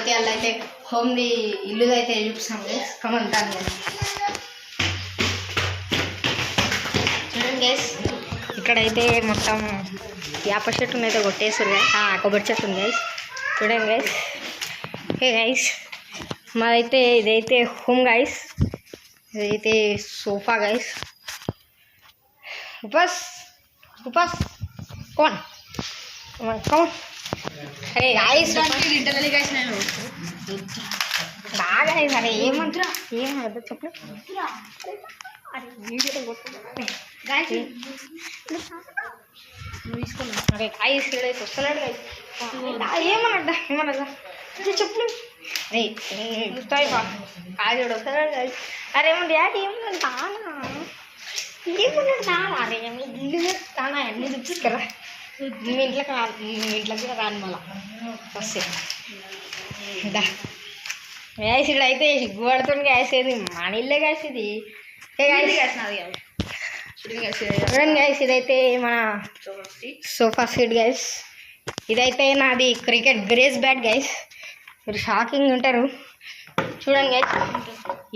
మనకి అలా అయితే హోమ్ది ఇల్లు అయితే చూపిస్తాం గైస్. కమంటాను చూడండి గైస్, ఇక్కడైతే మొత్తం వేప చెట్టుని అయితే కొట్టేస్తారు గైస్. కొబ్బరి చెట్టు ఉంది గైస్. చూడండి గైస్. ఓకే గైస్, మాదైతే ఇదైతే హోమ్ గైస్. ఇదైతే సోఫా గైస్. ఉపాస్ ఉపాస్ కోన్ కౌన్. అరే గాయస్ లిటరల్లీ గాయస్ నేను బాగా అరే ఏమంటారా ఏమన్నా చెప్పు. అరే వీడియో గాయస్ తీసుకున్నా. అరే గాయస్ అయితే వస్తున్నాడు గాయస్. ఏమన్నా ఏమన్నా చెప్పు. అరే చూస్తాయి బా కాజోడు వస్తున్నాడు గాయస్. అరే ఏమన్నా డాడీ ఏమన్నా తానా ఏమన్నాడు తానా. అరే ఇల్లు తానా అన్నీ చూపిస్తారా. మీ ఇంట్లోకి రా, మీ ఇంట్లోకి కూడా రాను మళ్ళా వస్తే గ్యాస్ ఇక్కడ అయితే సిగ్గుపడుతుంది. గ్యాస్ ఏది మన ఇల్లే గ్యాస్ ఇది. చూడండి గ్యాస్, ఇదైతే మన సోఫా సీట్ గ్యాస్. ఇదైతే నాది క్రికెట్ గ్రేస్ బ్యాట్ గ్యాస్. మీరు షాకింగ్ ఉంటారు. చూడండి గ్యాస్,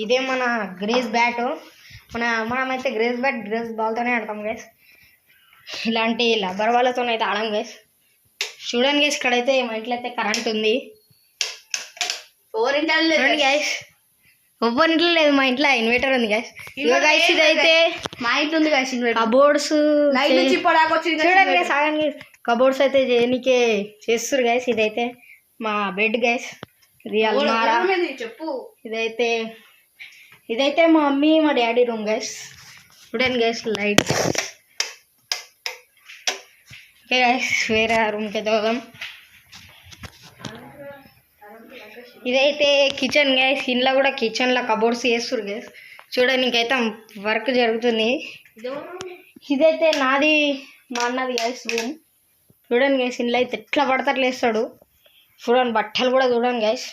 ఇదే మన గ్రేస్ బ్యాట్. మనమైతే గ్రేస్ బ్యాట్ గ్రేస్ బాల్తోనే ఆడతాం గ్యాస్. ఇలాంటి రబ్బర్ వాళ్ళతో అయితే ఆడం గైస్. చూడండి గైస్, ఇక్కడైతే మా ఇంట్లో అయితే కరెంట్ ఉంది. చూడండి గైస్, ఒవ్వరి ఇంట్లో లేదు, మా ఇంట్లో ఇన్వర్టర్ ఉంది గైస్. గైస్ ఇదైతే మా ఇంట్లో ఉంది గైస్ ఇన్వర్టర్. కబోర్డ్స్ చూడండి గైస్, ఆగండి గైస్. కబోర్డ్స్ అయితే చేయనికే చేస్తారు గైస్. ఇదైతే మా బెడ్ గైస్. ఇది అల్మారా. చెప్పు. ఇదైతే మా మమ్మీ మా డాడీ రూమ్ గైస్. చూడండి గైస్, లైట్. ఓకే గైస్, వేరే రూమ్కి అయితే పోదాం. ఇదైతే కిచెన్ గైస్. ఇంట్లో కూడా కిచెన్లో కబోర్డ్స్ చేస్తారు గైస్. చూడండి, ఇంకైతే వర్క్ జరుగుతుంది. ఇదైతే నాది మా అన్నది గైస్ రూమ్. చూడండి గైస్, ఇంట్లో అయితే ఎట్లా పడితే అట్లా వేస్తాడు. చూడండి బట్టలు కూడా చూడండి గైస్.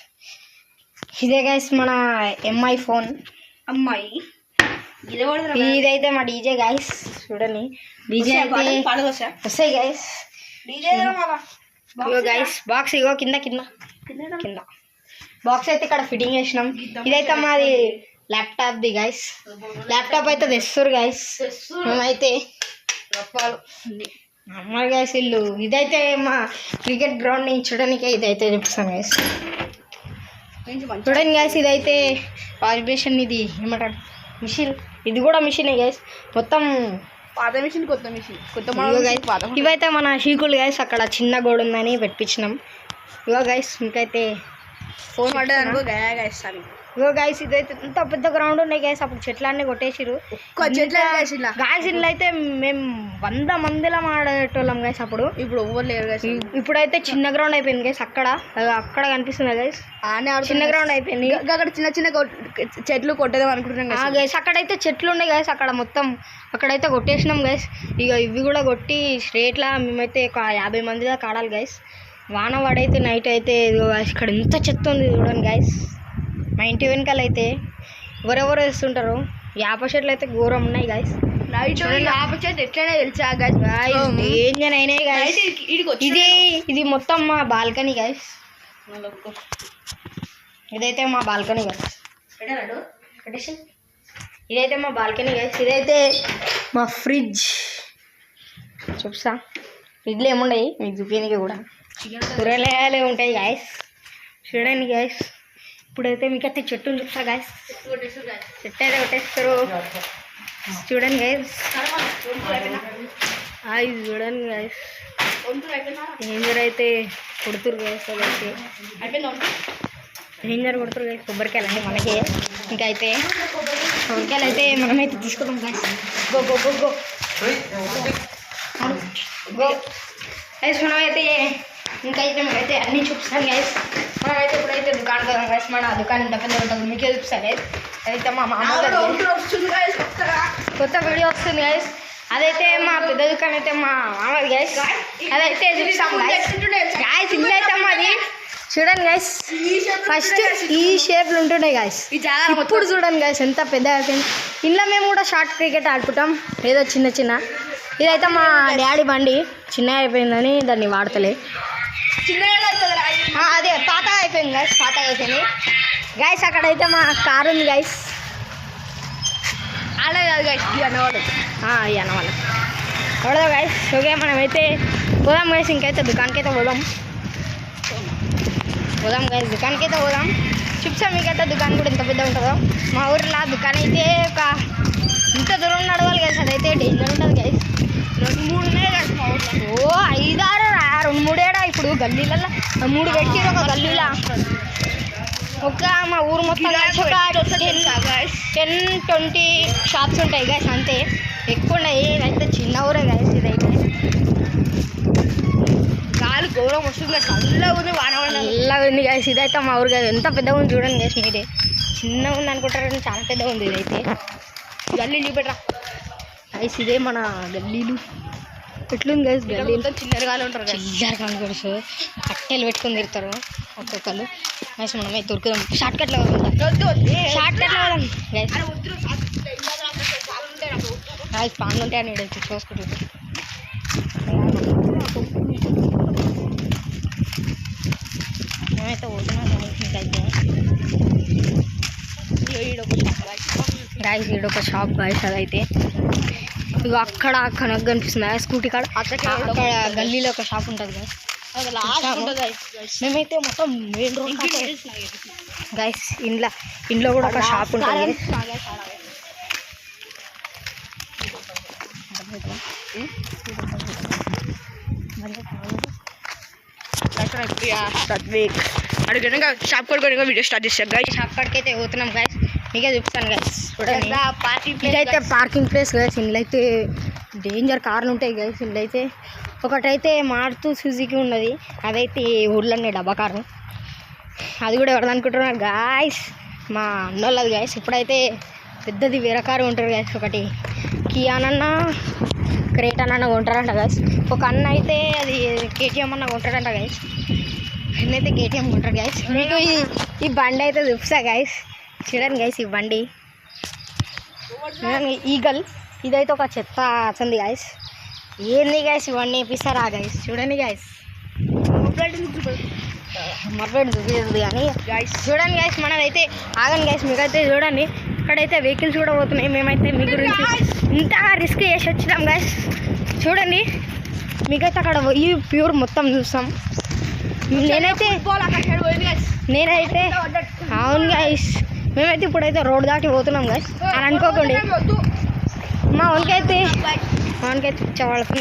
ఇదే గైస్ మన ఎంఐ ఫోన్. అమ్మాయి ఇదైతే మా డీజే గైస్. చూడండి డీజే అయితే వస్తాయి గైస్. ఇగో గైస్ బాక్స్, ఇగో కింద కింద కింద బాక్స్ అయితే ఇక్కడ ఫిట్టింగ్ చేసినాం. ఇదైతే మాది ల్యాప్టాప్ది గైస్. ల్యాప్టాప్ అయితే తెస్తారు గైస్. మేమైతే అమ్మాయి గైస్ ఇల్లు. ఇదైతే మా క్రికెట్ గ్రౌండ్ని చూడడానికి ఇదైతే చూపిస్తాను గైస్. చూడండి గైస్, ఇదైతే వాష్ బేషన్. ఇది ఏమంటారు మిషన్. ఇది కూడా మిషనే గైస్. మొత్తం పాత మిషన్ కొత్త మిషన్ కొత్త ఇవైతే మన షీకులు గైస్. అక్కడ చిన్న గోడ ఉందని పెట్టించినాం. ఇగో గైస్, ఇంకైతే ఫోన్ పడ్డది అనుకో గయా గైస్. ఇగో గైస్, ఇదైతే ఎంత పెద్ద గ్రౌండ్ ఉన్నాయి గైస్. అప్పుడు చెట్లన్నీ కొట్టేసిరు గాయస్. ఇల్లు అయితే మేము 100 మందిలో ఆడేటోళ్ళం గైస్ అప్పుడు. ఇప్పుడు ఎవ్వరు లేరు గైస్. ఇప్పుడైతే చిన్న గ్రౌండ్ అయిపోయింది గైస్. అక్కడ కనిపిస్తుంది గైస్, చిన్న గ్రౌండ్ అయిపోయింది. అక్కడ చిన్న చిన్న చెట్లు కొట్టేదాం అనుకుంటున్నాం గైస్. అక్కడైతే చెట్లు ఉన్నాయి గైస్. అక్కడైతే కొట్టేసినాం గైస్. ఇక ఇవి కూడా కొట్టి స్ట్రేట్లా మేమైతే ఒక 50 మంది దాకా ఆడాలి గైస్. వాన వాడైతే నైట్ అయితే ఇక్కడ ఎంత చెత్త ఉంది చూడండి గైస్. మా ఇంటి వెనకాల అయితే ఎవరెవరు వేస్తుంటారు. వేప చెట్లు అయితే ఘోరం ఉన్నాయి గైస్. నైట్ వేప చెట్లు ఎట్లయినా తెలుసా గైస్. డేంజర్ అయినాయి గైస్. ఇది మొత్తం మా బాల్కనీ గైస్. ఇదైతే మా బాల్కనీ గైస్. ఇదైతే మా బాల్కనీ గైస్. ఇదైతే మా ఫ్రిడ్జ్. చూసా ఫ్రిడ్జ్లో ఏముండయి మీకు చూపించడానికి కూడా కూరగాయలే ఉంటాయి గైస్. చూడండి గైస్, ఇప్పుడైతే మీకైతే చెట్టుని చూస్తా గైస్. చెట్టు అయితే కొట్టేస్తారు. చూడండి గైస్, చూడండి గైస్. డేంజర్ అయితే కొడుతురు గైస్. అదైతే డేంజర్ కొడుతురు గైస్. కొబ్బరికాయలు అండి మనకి. ఇంకా అయితే కొబ్బరికాయలు అయితే మనమైతే తీసుకుందాం guys. Go go go go go guys. మనమైతే ఇంకైతే మేమైతే అన్నీ చూపిస్తాను గైస్. మనమైతే ఇప్పుడైతే దుకాణం కదా గైస్. మన దుకాణం ఇంత పెద్ద ఉంటుంది, మీకే చూపిస్తాను గైస్. అదైతే మా మామ కొత్త వీడియో వస్తుంది గైస్. అదైతే మా పెద్ద దుకాణం అయితే మా మామది గైస్. అదైతే చూపిస్తాము గైస్. ఇంట్లో అయితే మాది చూడండి గైస్. ఫస్ట్ ఈ షేప్లు ఉంటుండే గైస్. ఇప్పుడు చూడండి గైస్ ఎంత పెద్ద అయిపోయింది. ఇంట్లో మేము కూడా షార్ట్ క్రికెట్ ఆడుకుంటాం ఏదో చిన్న చిన్న. ఇదైతే మా డాడీ బండి చిన్నగా అయిపోయిందని దాన్ని వాడతలే. చిన్నగా అదే పాత అయిపోయింది అయిపోయింది గైస్, పాత అయిపోయింది గైస్. అక్కడైతే మా కారు ఉంది గైస్. అలా కాదు గైస్, ఈ అన్నవాడు ఈ అన్న వాళ్ళు ఎవడదో గైస్. ఓకే మనమైతే పోదాం గైస్, ఇంకైతే దుకాణానికి అయితే పోదాం గైస్, దుకాణానికి అయితే పోదాం. చూపిస్తాం మీకైతే దుకాణం కూడా ఎంత పెద్ద ఉంటుందో. మా ఊరిలో దుకాణం అయితే ఒక ఇంత దూరం నడవాలి గైస్, అదైతే డేంజర్ ఉంటుంది గైస్. 2-3 ఉన్నాయి గైస్ మా ఊర్లో. ఓ 5-6 2-3 ఏడా ఇప్పుడు గల్లీలలో 3 పెట్టిరు ఒక గల్లీలో. ఒక మా ఊరు మొత్తం కలిసి ఒక 10-20 షాప్స్ ఉంటాయి గైస్, అంతే. ఎక్కువ ఉన్నాయి. ఇదైతే చిన్న ఊరే గైస్. ఇదైతే గాలి ఘోరం వస్తుంది గైస్, చల్లగా ఉంది, వానవాడ నల్లగా ఉంది గైస్. ఇదైతే మా ఊరు గైస్, ఎంత పెద్దగా ఉంది చూడండి గైస్. మీరే చిన్నగా ఉంది అనుకుంటారు కానీ చాలా పెద్దగా ఉంది ఇదైతే. గల్లీ చూపెట్టరా గైస్, ఇదే మన గల్లీలు. ఎట్లుంది గైస్ గల్లీలు? చిన్నగా ఉంటారు గైస్. చిల్లర కనుకోవచ్చు, కట్టెలు పెట్టుకుని తిరుగుతారు ఒక్కొక్కరు గైస్. మనమైతే దొరుకుదాం, షార్ట్ కట్లో షార్ట్ కట్లో గైస్. గైస్ పాన్లు ఉంటాయని ఇడైతే చూసుకుంటుంది. మేమైతే పోతున్నాం గైస్. ఈడొక షాప్ గైస్, అదైతే ఇక అక్కడ కనిపిస్తుంది స్కూటీ కాడ. అక్కడ గల్లీలో ఒక షాప్ ఉంటుంది గైస్. మేమైతే మొత్తం మెయిన్ రోడ్ గైస్. ఇంట్లో కూడా ఒక షాప్ ఉంటుంది. అడిగిన షాప్ కొడుకు వీడియో స్టార్ట్ చేస్తారు గైస్. షాప్ కాడికి అయితే పోతున్నాం గైస్, మీకే చూపిస్తాను గైస్. ఇదైతే పార్కింగ్ ప్లేస్ గైస్. ఇంట్లో అయితే డేంజర్ కార్లు ఉంటాయి గైస్. ఇంట్లో అయితే ఒకటైతే మారుతూ సుజుకి ఉన్నది, అదైతే ఊళ్ళోనే డబ్బా కారు. అది కూడా ఎవరిది అనుకుంటున్నారు గాయస్, మా అన్నోళ్ళది గాయస్. ఇప్పుడైతే పెద్దది వేరే కారు ఉంటారు గాయస్. ఒకటి కియానన్నా క్రేటన్ అన్న కొంటారంట గాయస్. ఒక అన్న అయితే అది కేటీఎం అన్న కొంటారంట గాయస్. అన్నైతే కేటీఎం కొంటారు గాయస్. మీకు ఈ బండి అయితే చూపిస్తా గాయస్. చూడండి గాయస్, ఈ బండి ఈగల్. ఇదైతే ఒక చెత్త వచ్చింది గాయస్. ఏంది గాయస్ ఇవన్నీ వేపిస్తారా గాయస్? చూడండి గాయస్, మర్బెడ్ చూపిస్తుంది కానీ గాయస్. చూడండి గాయస్, మనదైతే ఆగండి గాయస్. మీకైతే చూడండి, ఇక్కడైతే వెహికల్స్ కూడా పోతున్నాయి. మేమైతే మీ గురించి ఇంతగా రిస్క్ చేసి వచ్చినాం గాయస్. చూడండి, మీకైతే అక్కడ ఈ ప్యూర్ మొత్తం చూస్తాం. నేనైతే అవును గాయస్, మేమైతే ఇప్పుడైతే రోడ్ దాటి పోతున్నాం గాయస్ అని అనుకోకండి. మా వానికైతే పిచ్చ వాళ్ళకి